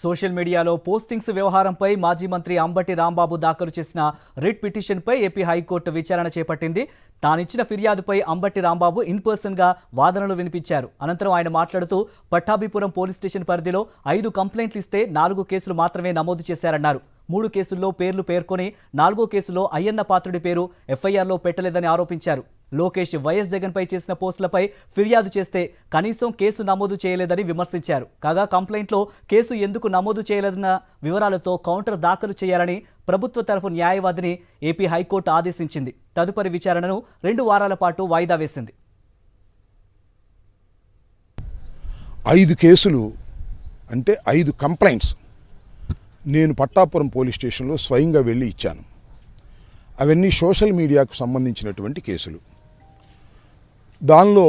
Social మీడియాలో postings వ్యవహారంపై మాజీ మంత్రి అంబటి రాంబాబు దాఖలు చేసిన రిట్ పిటిషన్పై ఏపీ హైకోర్టు విచారణ చేపట్టింది. తానిచ్చిన ఫిర్యాదుపై అంబటి రాంబాబు ఇన్పర్సన్గా వాదనలు వినిపించారు. అనంతరం ఆయన మాట్లాడుతూ పట్టాభిపురం పోలీస్ స్టేషన్ పరిధిలో 5 కంప్లైంట్లు ఇస్తే 4 కేసులు మాత్రమే నమోదు చేశారన్నారు. 3 కేసుల్లో పేర్లు పేర్కొని 4గో కేసులో అయ్యన్న పాత్రుడి పేరు ఎఫ్ఐఆర్లో పెట్టలేదని ఆరోపించారు. లోకేష్ వైఎస్ జగన్పై చేసిన పోస్టులపై ఫిర్యాదు చేస్తే కనీసం కేసు నమోదు చేయలేదని విమర్శించారు. కాగా కంప్లైంట్లో కేసు ఎందుకు నమోదు చేయలేదన్న వివరాలతో కౌంటర్ దాఖలు చేయాలని ప్రభుత్వ తరఫు న్యాయవాదిని ఏపీ హైకోర్టు ఆదేశించింది. తదుపరి విచారణను 2 వారాల పాటు వాయిదా వేసింది. 5 కేసులు అంటే 5 కంప్లైంట్స్ నేను పట్టాపురం పోలీస్ స్టేషన్లో స్వయంగా వెళ్ళి ఇచ్చాను. అవన్నీ సోషల్ మీడియాకు సంబంధించినటువంటి కేసులు. దానిలో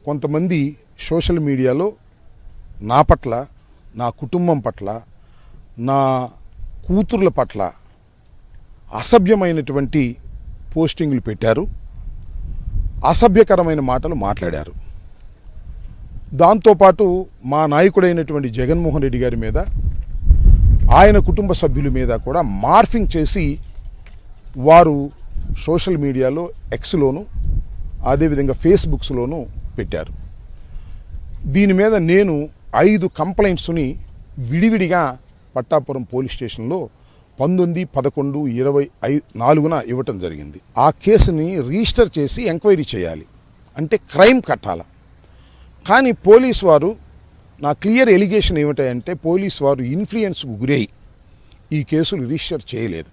కొంతమంది సోషల్ మీడియాలో నా పట్ల, నా కుటుంబం పట్ల, నా కూతుర్ల పట్ల అసభ్యమైనటువంటి పోస్టింగ్లు పెట్టారు, అసభ్యకరమైన మాటలు మాట్లాడారు. దాంతోపాటు మా నాయకుడైనటువంటి జగన్మోహన్ రెడ్డి గారి మీద, ఆయన కుటుంబ సభ్యుల మీద కూడా మార్ఫింగ్ చేసి వారు సోషల్ మీడియాలో ఎక్స్లోను అదేవిధంగా ఫేస్బుక్స్లోనూ పెట్టారు. దీని మీద నేను 5 కంప్లైంట్స్ని విడివిడిగా పట్టాపురం పోలీస్ స్టేషన్లో 19/11/24 ఇవ్వటం జరిగింది. ఆ కేసుని రిజిస్టర్ చేసి ఎంక్వైరీ చేయాలి, అంటే క్రైమ్ కట్టాలి. కానీ పోలీసు వారు, నా క్లియర్ ఎలిగేషన్ ఏమిటంటే పోలీసు వారు ఇన్ఫ్లుయెన్స్కు గురై ఈ కేసులు రిజిస్టర్ చేయలేదు.